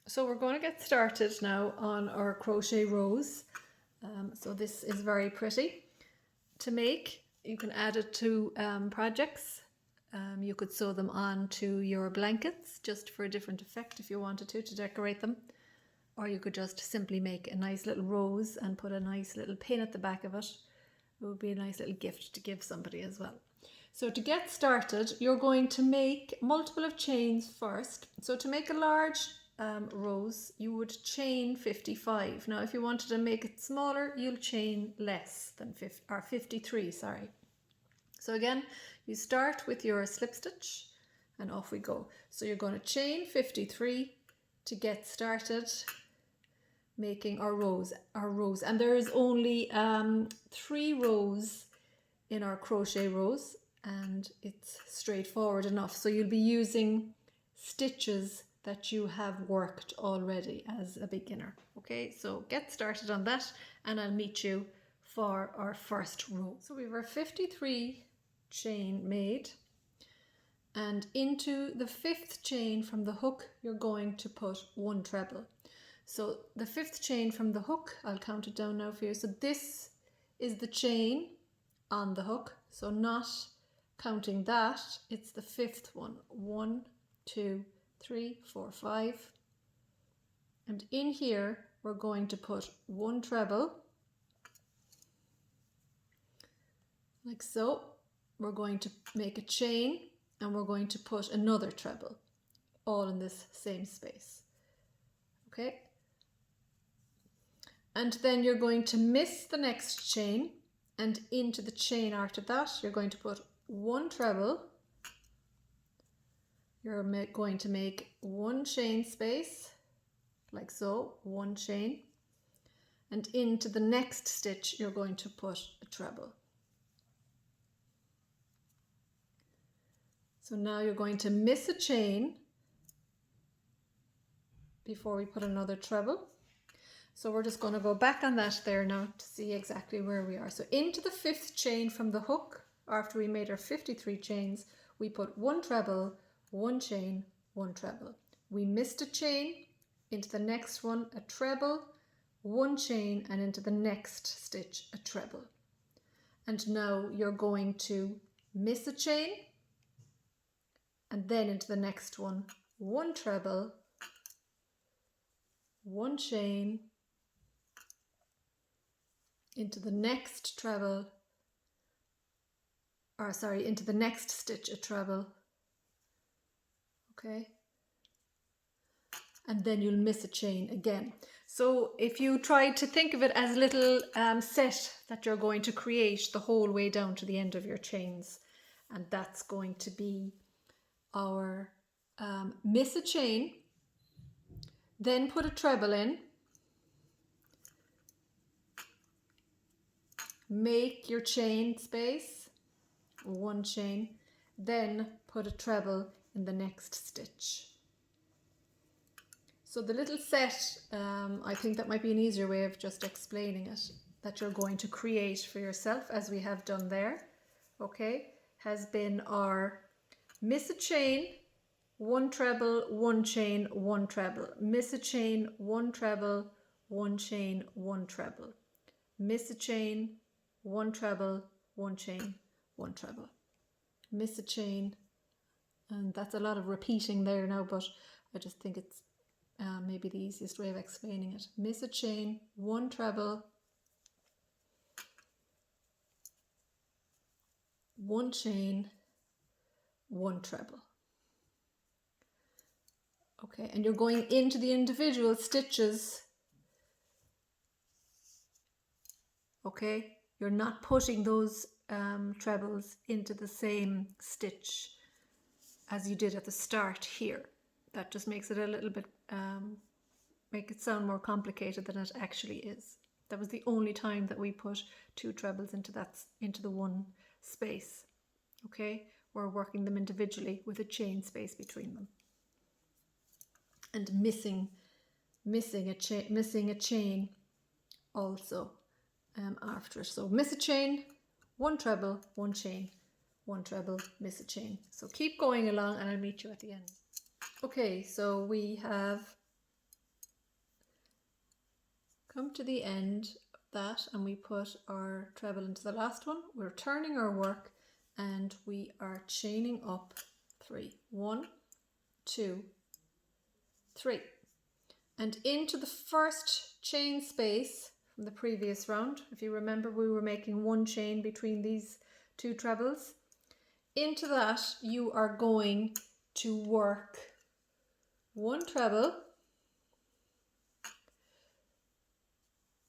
So we're going to get started now on our crochet rows. So this is very pretty to make. You can add it to projects. You could sew them onto your blankets just for a different effect if you wanted to decorate them. Or you could just simply make a nice little rose and put a nice little pin at the back of it. It would be a nice little gift to give somebody as well. So to get started, you're going to make multiple of chains first. So to make a large rose, you would chain 55. Now if you wanted to make it smaller, you'll chain less than 53, sorry. So again, you start with your slip stitch and off we go. So you're going to chain 53 to get started making our rows. And there is only 3 rows in our crochet rows, and it's straightforward enough. So you'll be using stitches that you have worked already as a beginner. Okay, so get started on that and I'll meet you for our first row. So we have our 53 chain made, and into the 5th chain from the hook you're going to put 1 treble. So the 5th chain from the hook, I'll count it down now for you. So this is the chain on the hook, so not counting that, it's the 5th one. 1, 2, 3, 4, 5, and in here we're going to put 1 treble like so. We're going to make a chain and we're going to put another treble all in this same space. Okay, and then you're going to miss the next chain, and into the chain after that you're going to put 1 treble. You're going to make 1 chain space like so, 1 chain, and into the next stitch you're going to put a treble. So now you're going to miss a chain before we put another treble. So we're just going to go back on that there now to see exactly where we are. So into the 5th chain from the hook, after we made our 53 chains, we put 1 treble, 1 chain, 1 treble. We missed a chain, into the next one a treble, 1 chain, and into the next stitch a treble. And now you're going to miss a chain, and then into the next one 1 treble, 1 chain, into the next treble, or sorry, into the next stitch a treble. Okay, and then you'll miss a chain again. So if you try to think of it as a little set that you're going to create the whole way down to the end of your chains, and that's going to be our miss a chain, then put a treble in, make your chain space, 1 chain, then put a treble in the next stitch. So the little set, I think that might be an easier way of just explaining it, that you're going to create for yourself, as we have done there, okay, has been our miss a chain, 1 treble, 1 chain, 1 treble, miss a chain, 1 treble, 1 chain, 1 treble, miss a chain, 1 treble, 1 chain, 1 treble, miss a chain, and that's a lot of repeating there now, but I just think it's maybe the easiest way of explaining it. Miss a chain, 1 treble, 1 chain, 1 treble. Okay, and you're going into the individual stitches. Okay, you're not putting those trebles into the same stitch as you did at the start here. That just makes it a little bit, make it sound more complicated than it actually is. That was the only time that we put 2 trebles into the one space. Okay, we're working them individually with a chain space between them, and missing a chain also after it. So miss a chain, 1 treble, 1 chain, 1 treble, miss a chain. So keep going along and I'll meet you at the end. Okay, so we have come to the end of that and we put our treble into the last one, we're turning our work and we are chaining up 3. 1, 2, 3. And into the first chain space from the previous round, if you remember we were making 1 chain between these 2 trebles, into that you are going to work 1 treble,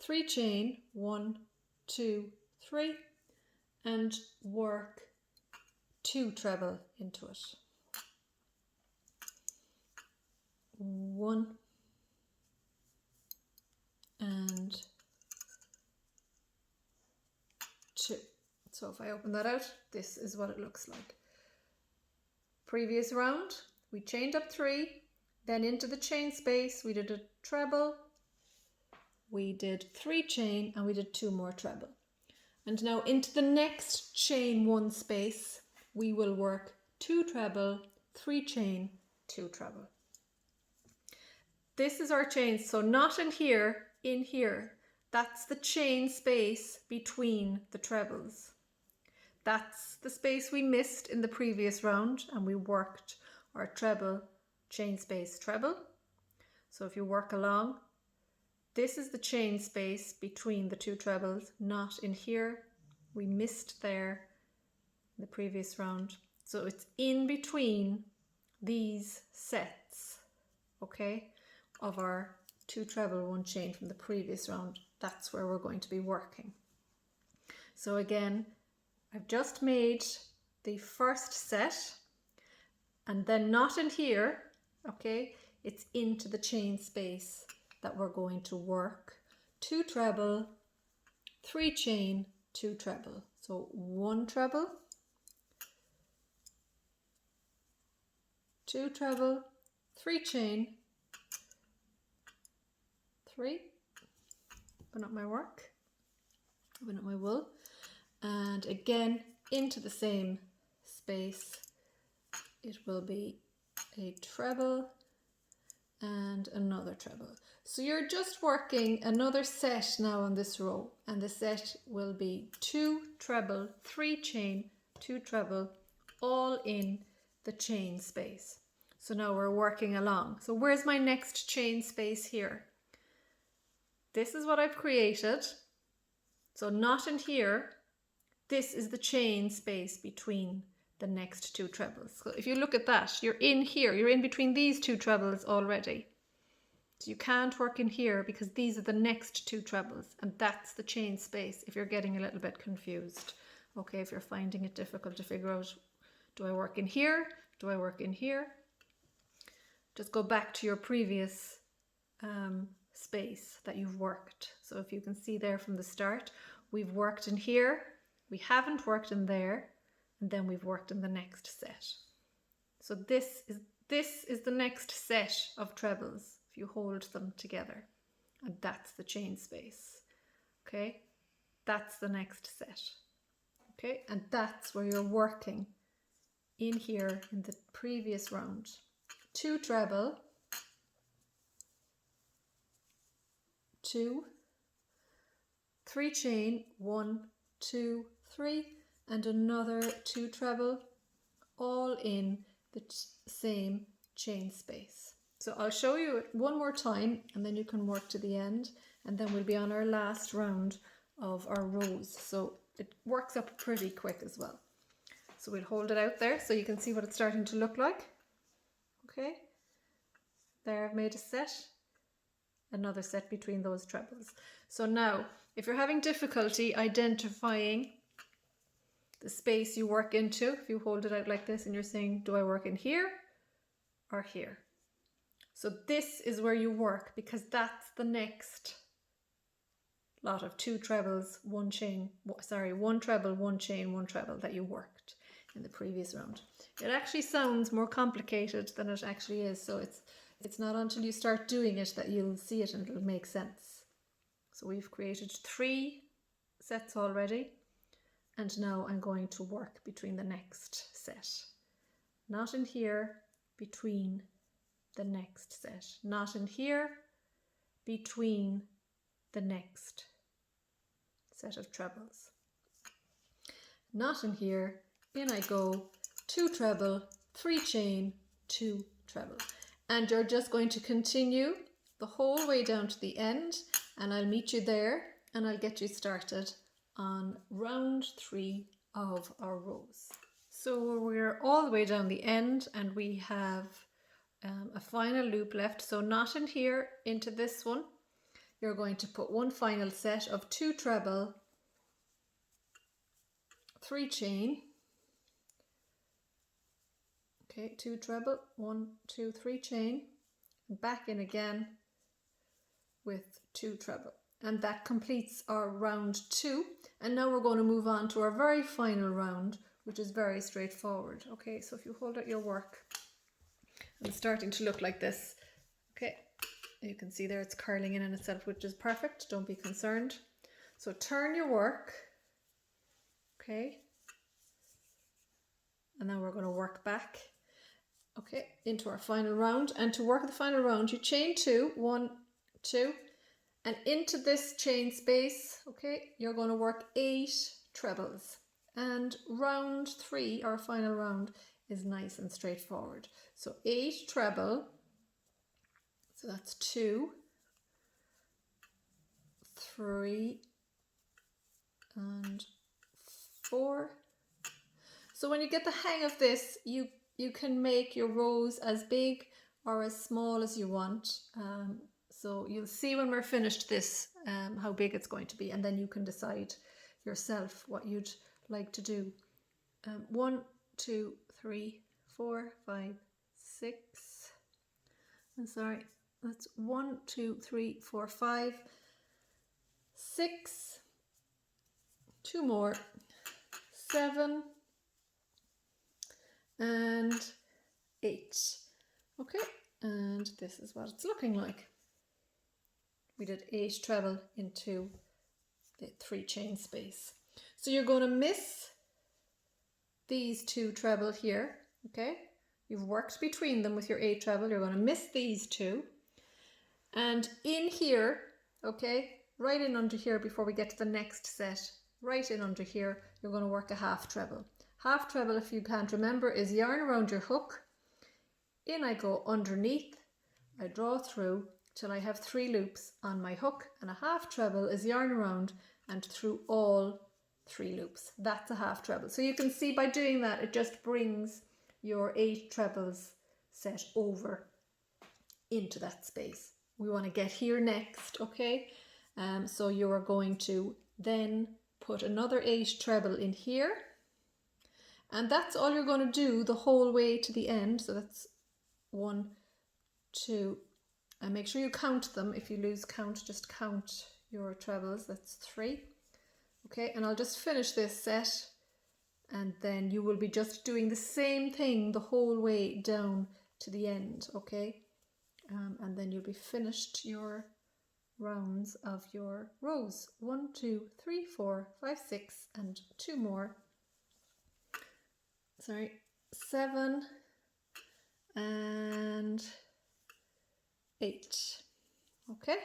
3 chain, 1, 2, 3, and work 2 treble into it. 1 and 2. So if I open that out, this is what it looks like. Previous round, we chained up 3, then into the chain space, we did a treble, we did 3 chain, and we did 2 more treble. And now into the next chain 1 space, we will work 2 treble, 3 chain, 2 treble. This is our chain, so not in here, in here. That's the chain space between the trebles. That's the space we missed in the previous round, and we worked our treble, chain space, treble. So if you work along, this is the chain space between the 2 trebles, not in here. We missed there in the previous round. So it's in between these sets, okay, of our 2 treble, 1 chain from the previous round. That's where we're going to be working. So again, I've just made the first set, and then not in here, okay, it's into the chain space that we're going to work 2 treble, 3 chain, 2 treble. So 1 treble, 2 treble, 3 chain, 3, open up my work, open up my wool, and again into the same space it will be a treble and another treble. So you're just working another set now on this row, and the set will be 2 treble, 3 chain, 2 treble, all in the chain space. So now we're working along. So where's my next chain space here? This is what I've created. So not in here. This is the chain space between the next 2 trebles. So if you look at that, you're in here, you're in between these 2 trebles already. So you can't work in here because these are the next 2 trebles, and that's the chain space if you're getting a little bit confused. Okay, if you're finding it difficult to figure out, do I work in here? Do I work in here? Just go back to your previous space that you've worked. So if you can see there from the start, we've worked in here, we haven't worked in there, and then we've worked in the next set. So this is the next set of trebles if you hold them together, and that's the chain space. Okay, that's the next set. Okay, and that's where you're working in here in the previous round. 2 treble, 2, 3 chain, 1, 2, 3, and another 2 treble, all in the same chain space. So I'll show you it one more time, and then you can work to the end, and then we'll be on our last round of our rows. So it works up pretty quick as well. So we'll hold it out there so you can see what it's starting to look like. Okay, there I've made a set, another set between those trebles. So now, if you're having difficulty identifying the space you work into, if you hold it out like this and you're saying, do I work in here or here? So this is where you work, because that's the next lot of 2 trebles, 1 chain, 1 treble, 1 chain, 1 treble that you worked in the previous round. It actually sounds more complicated than it actually is. So it's not until you start doing it that you'll see it and it'll make sense. So we've created 3 sets already, and now I'm going to work between the next set. Not in here, between the next set. Not in here, between the next set of trebles. Knot in here, in I go, 2 treble, 3 chain, 2 treble. And you're just going to continue the whole way down to the end, and I'll meet you there and I'll get you started on round 3 of our rows. So we're all the way down the end and we have a final loop left. So knot in here into this one. You're going to put one final set of 2 treble, 3 chain. Okay, 2 treble, 1, 2, 3 chain, and back in again with 2 treble. And that completes our round 2. And now we're going to move on to our very final round, which is very straightforward. Okay, so if you hold out your work, it's starting to look like this. Okay, you can see there it's curling in on itself, which is perfect. Don't be concerned. So turn your work. Okay. And now we're going to work back. Okay, into our final round. And to work the final round, you chain 2, 1, 2, and into this chain space, okay, you're going to work 8 trebles. And round 3, our final round, is nice and straightforward. So 8 treble, so that's 2, 3, and 4. So when you get the hang of this, you can make your rows as big or as small as you want. So you'll see when we're finished this how big it's going to be, and then you can decide yourself what you'd like to do. 1, 2, 3, 4, 5, 6. I'm sorry, that's 1, 2, 3, 4, 5, 6. 2 more, 7. And 8. Okay, and this is what it's looking like. We did 8 treble into the 3 chain space. So you're going to miss these 2 treble here. Okay, you've worked between them with your 8 treble. You're going to miss these 2, and in here, okay, right in under here before we get to the next set, right in under here, you're going to work a half treble. Half treble, if you can't remember, is yarn around your hook. In I go underneath, I draw through till I have 3 loops on my hook, and a half treble is yarn around and through all 3 loops. That's a half treble. So you can see by doing that, it just brings your 8 trebles set over into that space. We want to get here next, okay? So you are going to then put another 8 treble in here. And that's all you're going to do the whole way to the end. So that's 1, 2, and make sure you count them. If you lose count, just count your trebles. That's 3. Okay, and I'll just finish this set, and then you will be just doing the same thing the whole way down to the end. Okay, and then you'll be finished your rounds of your rows. 1, 2, 3, 4, 5, 6, and 2 more. Sorry, 7 and 8. Okay,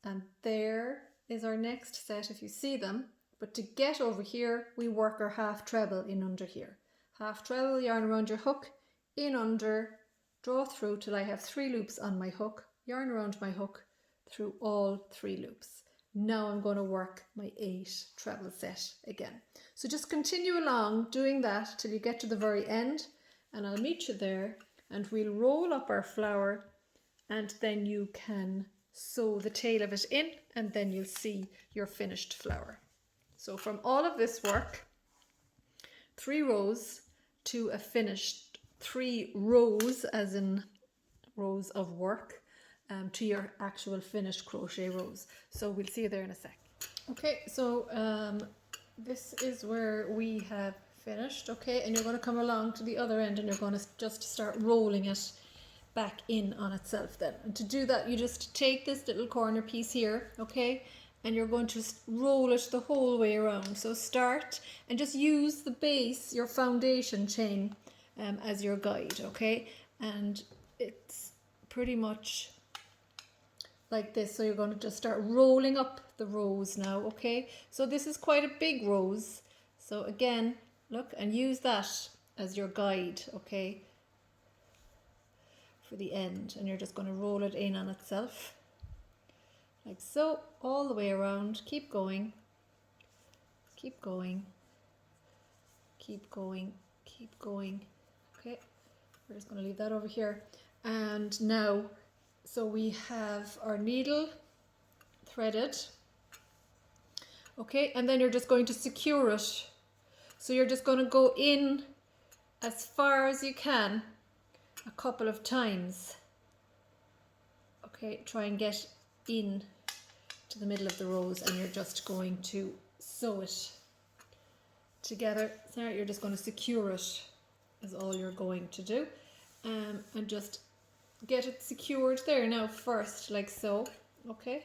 and there is our next set if you see them. But to get over here, we work our half treble in under here. Half treble, yarn around your hook, in under, draw through till I have 3 loops on my hook, yarn around my hook through all 3 loops. Now I'm going to work my 8 treble set again. So just continue along doing that till you get to the very end, and I'll meet you there, and we'll roll up our flower, and then you can sew the tail of it in, and then you'll see your finished flower. So from all of this work, 3 rows to a finished 3 rows, as in rows of work, to your actual finished crochet rows. So we'll see you there in a sec. Okay, so this is where we have finished. Okay, and you're going to come along to the other end, and you're going to just start rolling it back in on itself then. And to do that, you just take this little corner piece here, okay, and you're going to roll it the whole way around. So start and just use the base, your foundation chain, as your guide, okay, and it's pretty much like this. So you're going to just start rolling up the rows now, okay? So this is quite a big rose. So again, look, and use that as your guide, okay, for the end. And you're just going to roll it in on itself, like so, all the way around. Keep going, keep going, keep going, keep going. Okay, we're just going to leave that over here. And now, so we have our needle threaded, okay, and then you're just going to secure it. So you're just going to go in as far as you can a couple of times, okay, try and get in to the middle of the rose, and you're just going to sew it together. So you're just going to secure it, is all you're going to do, and just get it secured there now first, like so, okay,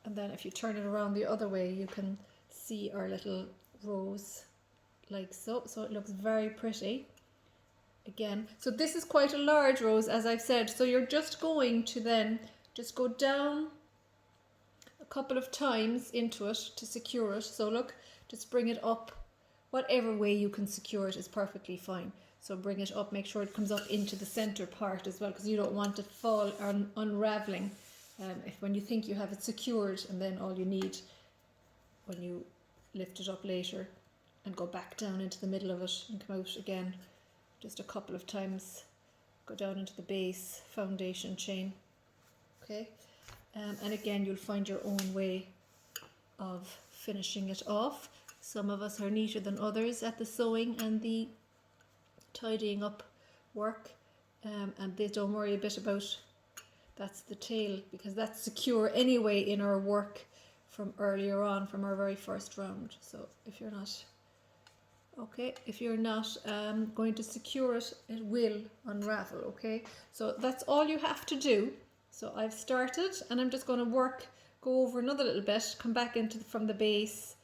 and then if you turn it around the other way, you can see our little rose, like so. So it looks very pretty again. So this is quite a large rose, as I've said, so you're just going to then just go down a couple of times into it to secure it. So look, just bring it up, whatever way you can secure it is perfectly fine. So bring it up, make sure it comes up into the center part as well, because you don't want it fall or unraveling if when you think you have it secured, and then all you need when you lift it up later and go back down into the middle of it and come out again just a couple of times, go down into the base foundation chain, okay, and again you'll find your own way of finishing it off. Some of us are neater than others at the sewing and the tidying up work, and they don't worry a bit about that's the tail, because that's secure anyway in our work from earlier on, from our very first round. So if you're not going to secure it, it will unravel, okay? So that's all you have to do. So I've started, and I'm just going to go over another little bit, come back into from the base,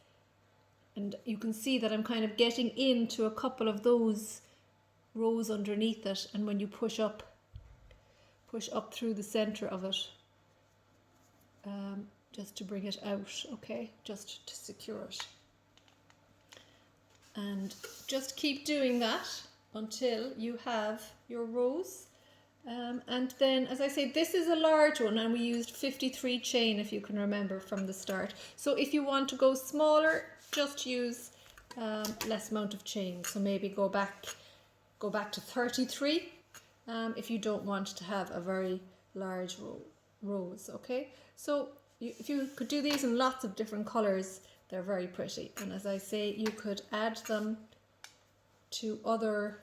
and you can see that I'm kind of getting into a couple of those rows underneath it, and when you push up through the center of it, just to bring it out, okay, just to secure it. And just keep doing that until you have your rows. And then, as I say, this is a large one, and we used 53 chain, if you can remember from the start. So if you want to go smaller, just use less amount of chain. So maybe go back to 33 if you don't want to have a very large rows, okay? So if you could do these in lots of different colors, they're very pretty. And as I say, you could add them to other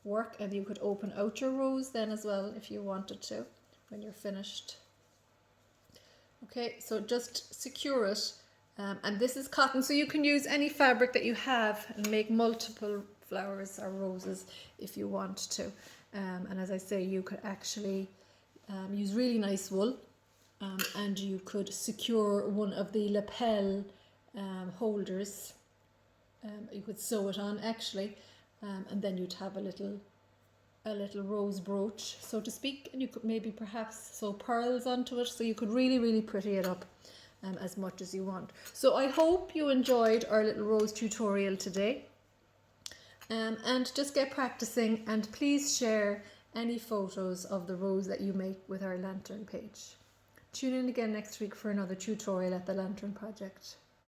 work, and you could open out your rows then as well if you wanted to when you're finished. Okay, so just secure it, and this is cotton, so you can use any fabric that you have and make multiple flowers or roses if you want to. And as I say, you could actually use really nice wool, and you could secure one of the lapel holders. You could sew it on actually, and then you'd have a little rose brooch, so to speak, and you could maybe perhaps sew pearls onto it, so you could really pretty it up as much as you want. So I hope you enjoyed our little rose tutorial today, and just get practicing, and please share any photos of the rose that you make with our lantern page. Tune in again next week for another tutorial at the Lantern Project.